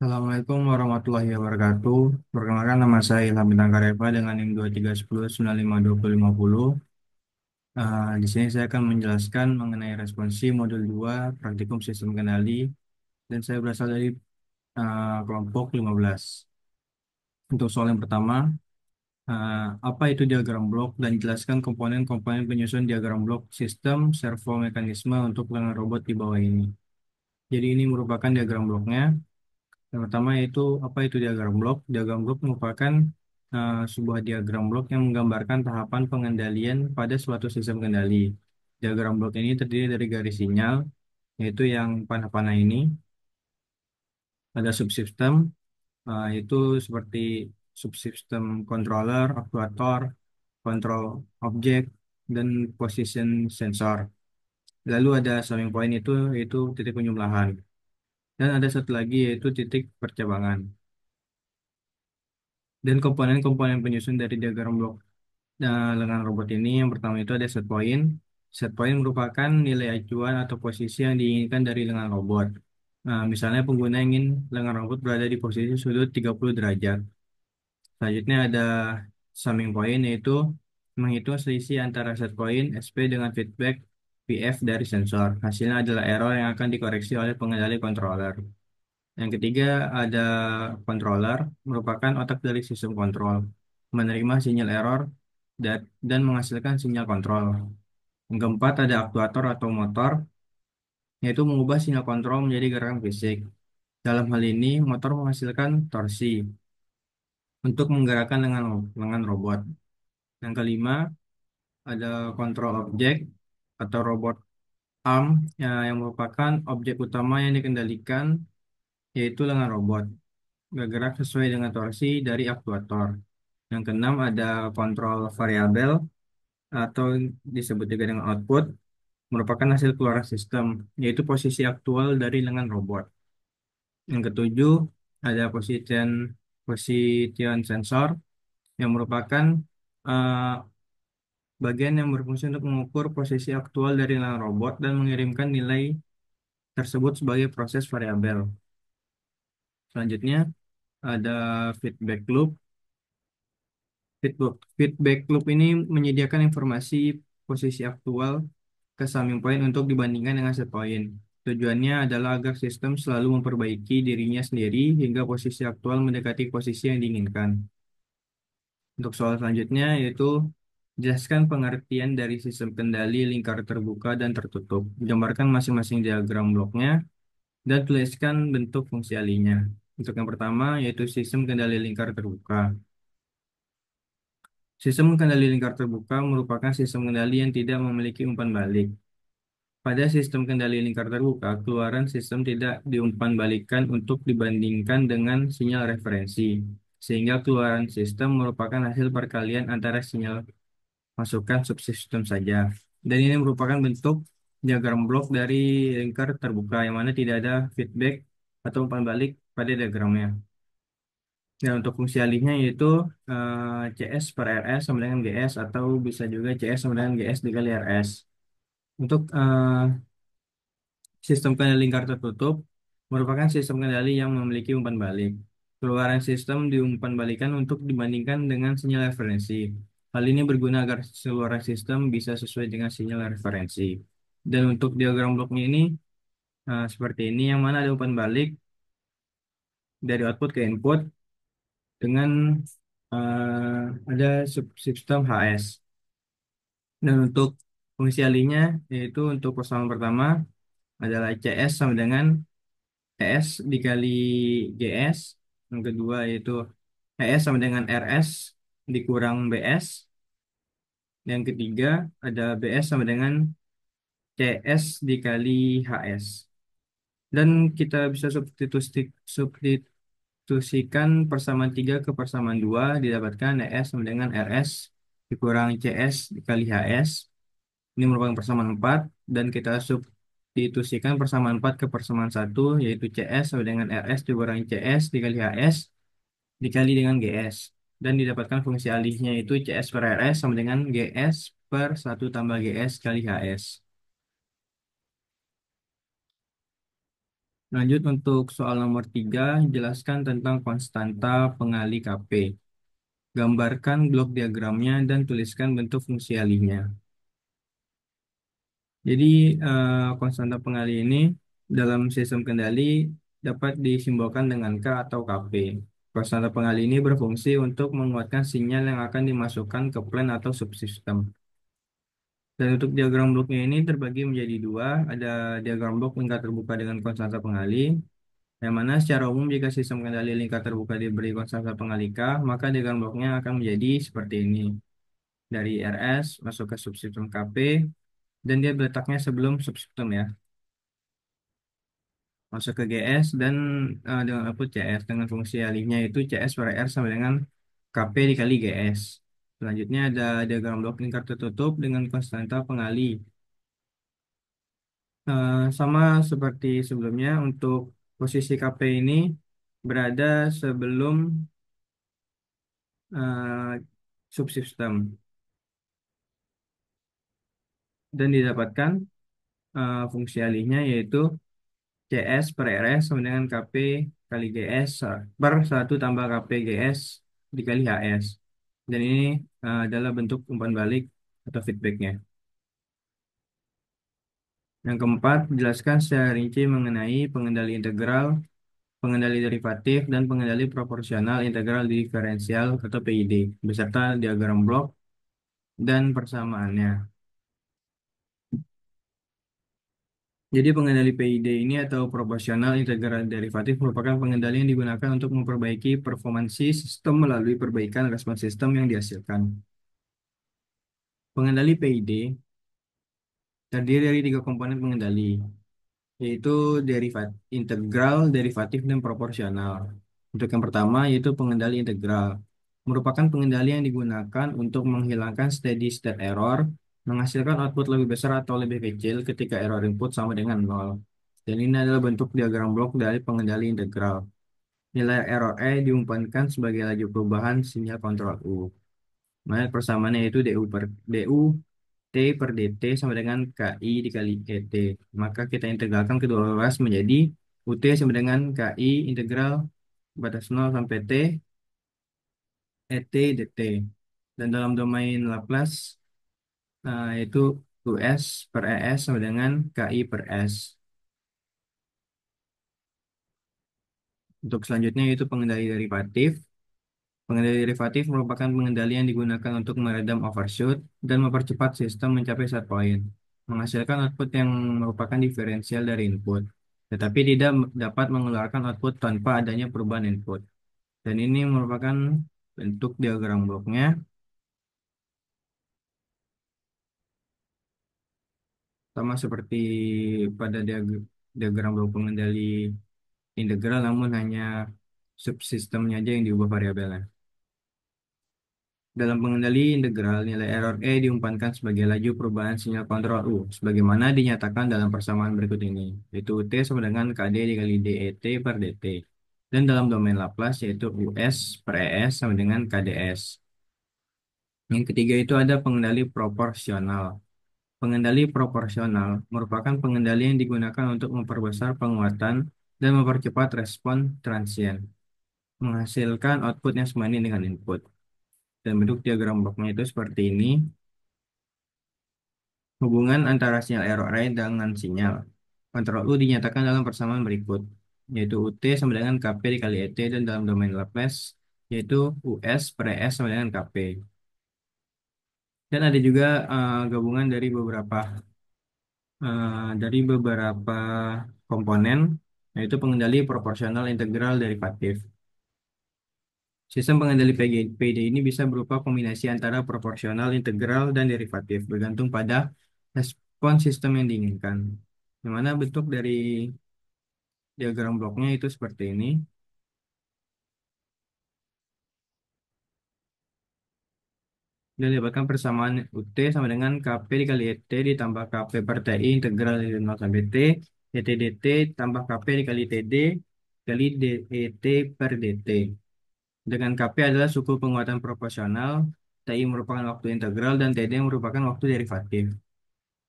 Assalamualaikum warahmatullahi wabarakatuh. Perkenalkan nama saya Ilham Bintang Kareva dengan NIM 2310952050. Di sini saya akan menjelaskan mengenai responsi modul 2 praktikum sistem kendali dan saya berasal dari kelompok 15. Untuk soal yang pertama, apa itu diagram blok dan jelaskan komponen-komponen penyusun diagram blok sistem servo mekanisme untuk lengan robot di bawah ini. Jadi ini merupakan diagram bloknya. Yang pertama yaitu apa itu diagram blok? Diagram blok merupakan sebuah diagram blok yang menggambarkan tahapan pengendalian pada suatu sistem kendali. Diagram blok ini terdiri dari garis sinyal, yaitu yang panah-panah ini. Ada subsistem, yaitu seperti subsistem controller, aktuator, kontrol objek, dan position sensor. Lalu ada summing point itu yaitu titik penjumlahan. Dan ada satu lagi yaitu titik percabangan. Dan komponen-komponen penyusun dari diagram blok lengan robot ini yang pertama itu ada set point. Set point merupakan nilai acuan atau posisi yang diinginkan dari lengan robot. Nah, misalnya pengguna ingin lengan robot berada di posisi sudut 30 derajat. Selanjutnya ada summing point yaitu menghitung selisih antara set point SP dengan feedback PF dari sensor. Hasilnya adalah error yang akan dikoreksi oleh pengendali controller. Yang ketiga ada controller, merupakan otak dari sistem kontrol, menerima sinyal error dan menghasilkan sinyal kontrol. Yang keempat ada aktuator atau motor, yaitu mengubah sinyal kontrol menjadi gerakan fisik. Dalam hal ini, motor menghasilkan torsi untuk menggerakkan lengan robot. Yang kelima ada kontrol objek atau robot arm yang merupakan objek utama yang dikendalikan, yaitu lengan robot, bergerak sesuai dengan torsi dari aktuator. Yang keenam ada kontrol variabel atau disebut juga dengan output, merupakan hasil keluaran sistem, yaitu posisi aktual dari lengan robot. Yang ketujuh ada position sensor yang merupakan eh, bagian yang berfungsi untuk mengukur posisi aktual dari lengan robot dan mengirimkan nilai tersebut sebagai proses variabel. Selanjutnya ada feedback loop. Feedback loop ini menyediakan informasi posisi aktual ke summing point untuk dibandingkan dengan set point. Tujuannya adalah agar sistem selalu memperbaiki dirinya sendiri hingga posisi aktual mendekati posisi yang diinginkan. Untuk soal selanjutnya yaitu jelaskan pengertian dari sistem kendali lingkar terbuka dan tertutup. Gambarkan masing-masing diagram bloknya dan tuliskan bentuk fungsi alinya. Untuk yang pertama yaitu sistem kendali lingkar terbuka. Sistem kendali lingkar terbuka merupakan sistem kendali yang tidak memiliki umpan balik. Pada sistem kendali lingkar terbuka, keluaran sistem tidak diumpan balikan untuk dibandingkan dengan sinyal referensi, sehingga keluaran sistem merupakan hasil perkalian antara sinyal masukan subsistem saja. Dan ini merupakan bentuk diagram blok dari lingkar terbuka, yang mana tidak ada feedback atau umpan balik pada diagramnya. Dan untuk fungsi alihnya yaitu CS per RS sama dengan GS atau bisa juga CS sama dengan GS dikali RS. Untuk sistem kendali lingkar tertutup merupakan sistem kendali yang memiliki umpan balik. Keluaran sistem diumpan balikan untuk dibandingkan dengan sinyal referensi. Hal ini berguna agar keluaran sistem bisa sesuai dengan sinyal referensi. Dan untuk diagram bloknya ini seperti ini, yang mana ada umpan balik dari output ke input dengan ada subsistem HS. Dan untuk fungsi alihnya yaitu untuk persamaan pertama adalah CS sama dengan ES dikali GS. Yang kedua yaitu ES sama dengan RS dikurang BS. Yang ketiga ada BS sama dengan CS dikali HS. Dan kita bisa substitusikan persamaan 3 ke persamaan 2 didapatkan ES sama dengan RS dikurang CS dikali HS. Ini merupakan persamaan 4 dan kita substitusikan persamaan 4 ke persamaan 1 yaitu CS sama dengan RS dikurangi CS dikali HS dikali dengan GS dan didapatkan fungsi alihnya itu CS per RS sama dengan GS per 1 tambah GS kali HS. Lanjut untuk soal nomor 3, jelaskan tentang konstanta pengali Kp. Gambarkan blok diagramnya dan tuliskan bentuk fungsi alihnya. Jadi konstanta pengali ini dalam sistem kendali dapat disimbolkan dengan K atau Kp. Konstanta pengali ini berfungsi untuk menguatkan sinyal yang akan dimasukkan ke plan atau subsistem. Dan untuk diagram bloknya ini terbagi menjadi dua, ada diagram blok lingkar terbuka dengan konstanta pengali, yang mana secara umum jika sistem kendali lingkar terbuka diberi konstanta pengali K, maka diagram bloknya akan menjadi seperti ini. Dari RS masuk ke subsistem KP, dan dia letaknya sebelum subsistem ya. Masuk ke GS dan dengan output CS dengan fungsi alihnya itu CS per R sama dengan KP dikali GS. Selanjutnya ada diagram blok lingkar tertutup dengan konstanta pengali. Sama seperti sebelumnya untuk posisi KP ini berada sebelum subsistem dan didapatkan fungsi alihnya yaitu CS per RS sama dengan KP kali GS per 1 tambah KP GS dikali HS. Dan ini adalah bentuk umpan balik atau feedbacknya. Yang keempat, jelaskan secara rinci mengenai pengendali integral, pengendali derivatif, dan pengendali proporsional integral diferensial atau PID, beserta diagram blok dan persamaannya. Jadi pengendali PID ini atau proporsional integral derivatif merupakan pengendali yang digunakan untuk memperbaiki performansi sistem melalui perbaikan respons sistem yang dihasilkan. Pengendali PID terdiri dari tiga komponen pengendali, yaitu integral, derivatif, dan proporsional. Untuk yang pertama yaitu pengendali integral, merupakan pengendali yang digunakan untuk menghilangkan steady state error, menghasilkan output lebih besar atau lebih kecil ketika error input sama dengan nol. Dan ini adalah bentuk diagram blok dari pengendali integral. Nilai error E diumpankan sebagai laju perubahan sinyal kontrol U. Maka persamaannya yaitu DU T per DT sama dengan KI dikali ET. Maka kita integralkan kedua ruas menjadi UT sama dengan KI integral batas 0 sampai T ET DT. Dan dalam domain Laplace yaitu US per ES sama dengan KI per S. Untuk selanjutnya yaitu pengendali derivatif. Pengendali derivatif merupakan pengendali yang digunakan untuk meredam overshoot dan mempercepat sistem mencapai set point, menghasilkan output yang merupakan diferensial dari input, tetapi tidak dapat mengeluarkan output tanpa adanya perubahan input. Dan ini merupakan bentuk diagram bloknya, sama seperti pada diagram blok pengendali integral, namun hanya subsistemnya aja yang diubah variabelnya. Dalam pengendali integral, nilai error E diumpankan sebagai laju perubahan sinyal kontrol U, sebagaimana dinyatakan dalam persamaan berikut ini, yaitu T sama dengan KD dikali DET per DT. Dan dalam domain Laplace, yaitu US per ES sama dengan KDS. Yang ketiga itu ada pengendali proporsional. Pengendali proporsional merupakan pengendali yang digunakan untuk memperbesar penguatan dan mempercepat respon transien, menghasilkan output yang sebanding dengan input. Dan bentuk diagram bloknya itu seperti ini. Hubungan antara sinyal error rate dengan sinyal kontrol U dinyatakan dalam persamaan berikut, yaitu UT sama dengan KP dikali ET dan dalam domain Laplace, yaitu US per ES sama dengan KP. Dan ada juga gabungan dari beberapa komponen, yaitu pengendali proporsional integral derivatif. Sistem pengendali PD ini bisa berupa kombinasi antara proporsional, integral, dan derivatif, bergantung pada respon sistem yang diinginkan. Yang mana bentuk dari diagram bloknya itu seperti ini. Dan dapatkan persamaan UT sama dengan KP dikali ET ditambah KP per TI integral dari 0 sampai T, ET DT tambah KP dikali TD kali DET per DT. Dengan KP adalah suku penguatan proporsional, TI merupakan waktu integral, dan TD merupakan waktu derivatif.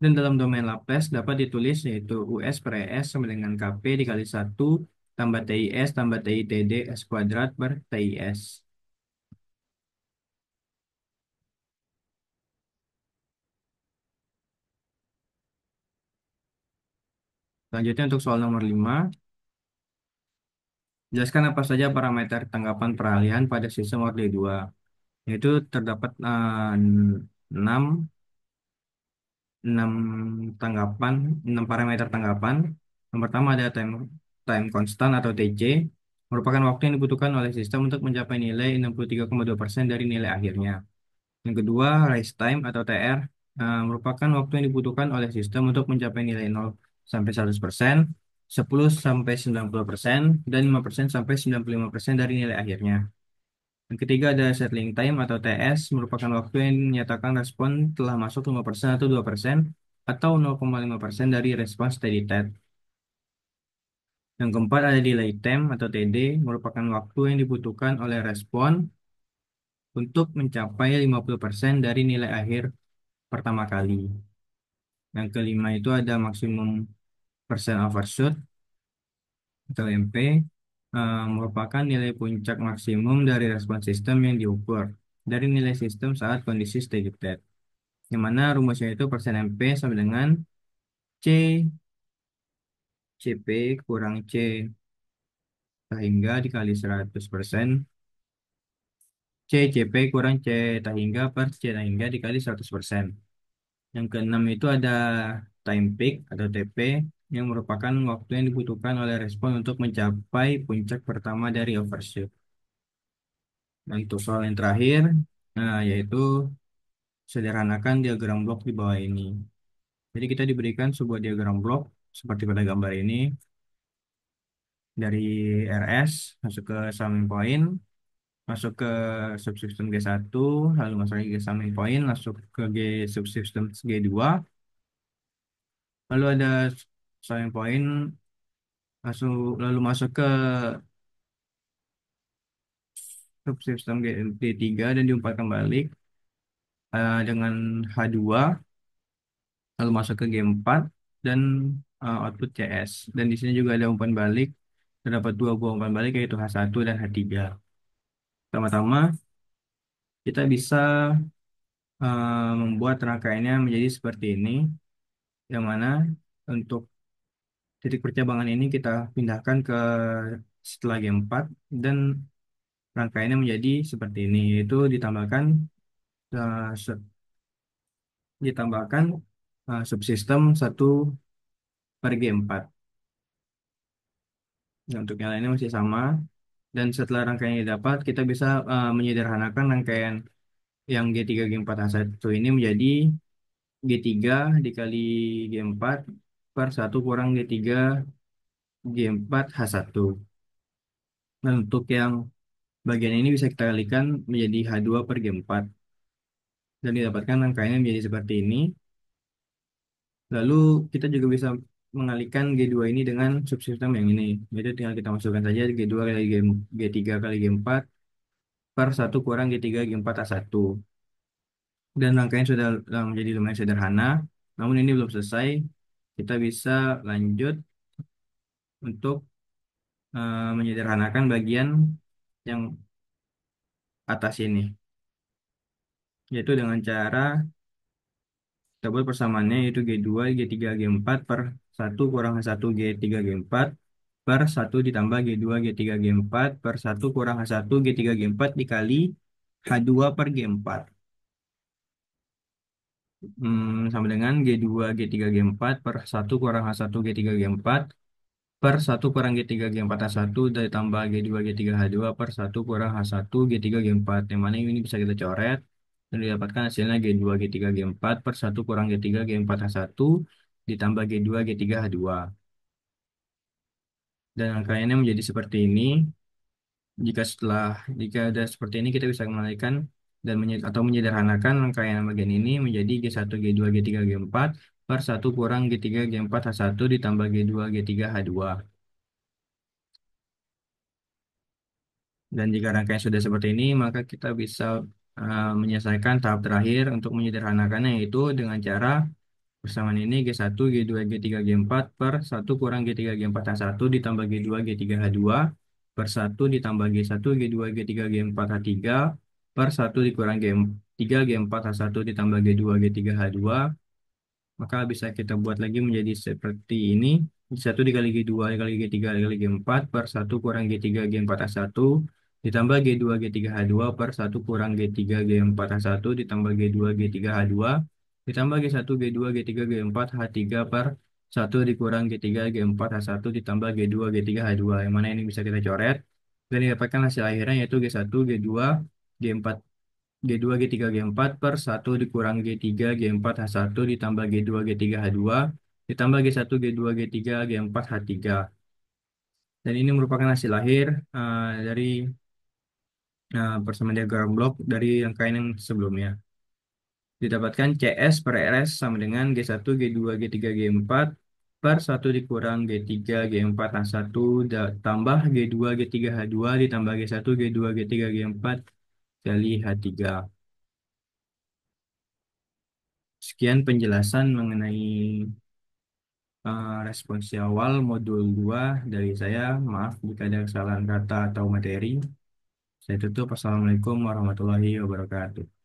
Dan dalam domain Laplace dapat ditulis yaitu US per ES sama dengan KP dikali satu tambah TIS tambah TITD S kuadrat per TIS. Selanjutnya untuk soal nomor 5, jelaskan apa saja parameter tanggapan peralihan pada sistem Order 2. Yaitu terdapat 6 6 tanggapan, 6 parameter tanggapan. Yang pertama ada time constant atau TC, merupakan waktu yang dibutuhkan oleh sistem untuk mencapai nilai 63,2% dari nilai akhirnya. Yang kedua, rise time atau TR, merupakan waktu yang dibutuhkan oleh sistem untuk mencapai nilai 0 sampai 100%, 10 sampai 90%, dan 5% sampai 95% dari nilai akhirnya. Yang ketiga ada settling time atau TS, merupakan waktu yang menyatakan respon telah masuk 5% atau 2% atau 0,5% dari respon steady state. Yang keempat ada delay time atau TD, merupakan waktu yang dibutuhkan oleh respon untuk mencapai 50% dari nilai akhir pertama kali. Yang kelima itu ada maksimum persen overshoot atau MP, merupakan nilai puncak maksimum dari respon sistem yang diukur dari nilai sistem saat kondisi steady state. Yang mana rumusnya itu persen MP sama dengan C CP kurang C tahingga dikali 100% C CP kurang C tahingga per C tahingga dikali 100%. Yang keenam itu ada time peak atau TP yang merupakan waktu yang dibutuhkan oleh respon untuk mencapai puncak pertama dari overshoot. Nah, itu soal yang terakhir, yaitu sederhanakan diagram blok di bawah ini. Jadi kita diberikan sebuah diagram blok seperti pada gambar ini dari RS masuk ke summing point, masuk ke subsystem G1, lalu masuk lagi ke summing point, masuk ke G subsystem G2, lalu ada summing point, lalu masuk ke subsystem G3 dan diumpatkan balik dengan H2, lalu masuk ke G4 dan output CS. Dan di sini juga ada umpan balik, terdapat dua buah umpan balik yaitu H1 dan H3. Pertama-tama kita bisa membuat rangkaiannya menjadi seperti ini, yang mana untuk titik percabangan ini kita pindahkan ke setelah G4 dan rangkaiannya menjadi seperti ini, yaitu eh, se- ditambahkan subsistem 1/G4. Nah, untuk yang lainnya masih sama. Dan setelah rangkaian yang didapat, kita bisa menyederhanakan rangkaian yang G3 G4 H1 ini menjadi G3 dikali G4 per 1 kurang G3 G4 H1. Nah, untuk yang bagian ini bisa kita kalikan menjadi H2 per G4. Dan didapatkan rangkaiannya menjadi seperti ini. Lalu kita juga bisa mengalihkan G2 ini dengan subsistem yang ini. Jadi tinggal kita masukkan saja G2 kali G3 kali G4 per 1 kurang G3 G4 A1. Dan rangkaian sudah menjadi lumayan sederhana. Namun ini belum selesai. Kita bisa lanjut untuk menyederhanakan bagian yang atas ini. Yaitu dengan cara kita buat persamaannya yaitu G2 G3 G4 per 1 kurang H1 G3 G4 per 1 ditambah G2 G3 G4 per 1 kurang H1 G3 G4 dikali H2 per G4. Sama dengan G2 G3 G4 per 1 kurang H1 G3 G4 per 1 kurang G3 G4 H1 ditambah G2 G3 H2 per 1 kurang H1 G3 G4. Yang mana ini bisa kita coret dan didapatkan hasilnya G2 G3 G4 per 1 kurang G3 G4 H1 ditambah G2 G3 H2. Dan angkanya menjadi seperti ini. Jika ada seperti ini kita bisa kembalikan dan atau menyederhanakan rangkaian bagian ini menjadi G1 G2 G3 G4 per 1 kurang G3 G4 H1 ditambah G2 G3 H2. Dan jika rangkaian sudah seperti ini, maka kita bisa menyelesaikan tahap terakhir untuk menyederhanakannya, yaitu dengan cara Persamaan ini G1, G2, G3, G4 per 1 kurang G3, G4, H1 ditambah G2, G3, H2 per 1 ditambah G1, G2, G3, G4, H3 per 1 dikurang G3, G4, H1 ditambah G2, G3, H2. Maka bisa kita buat lagi menjadi seperti ini. G1 dikali G2 dikali G3 dikali G4 per 1 kurang G3 G4 H1 ditambah G2 G3 H2 per 1 kurang G3 G4 H1 ditambah G2 G3 H2 ditambah G1 G2 G3 G4 H3 per 1 dikurang G3 G4 H1 ditambah G2 G3 H2, yang mana ini bisa kita coret dan didapatkan hasil akhirnya yaitu G1 G2 G4 G2 G3 G4 per 1 dikurang G3 G4 H1 ditambah G2 G3 H2 ditambah G1 G2 G3 G4 H3. Dan ini merupakan hasil akhir dari persamaan diagram blok dari rangkaian yang sebelumnya. Didapatkan CS per RS sama dengan G1 G2 G3 G4 per 1 dikurang G3 G4 H1 tambah G2 G3 H2 ditambah G1 G2 G3 G4 kali H3. Sekian penjelasan mengenai responsi awal modul 2 dari saya. Maaf jika ada kesalahan kata atau materi. Saya tutup. Assalamualaikum warahmatullahi wabarakatuh.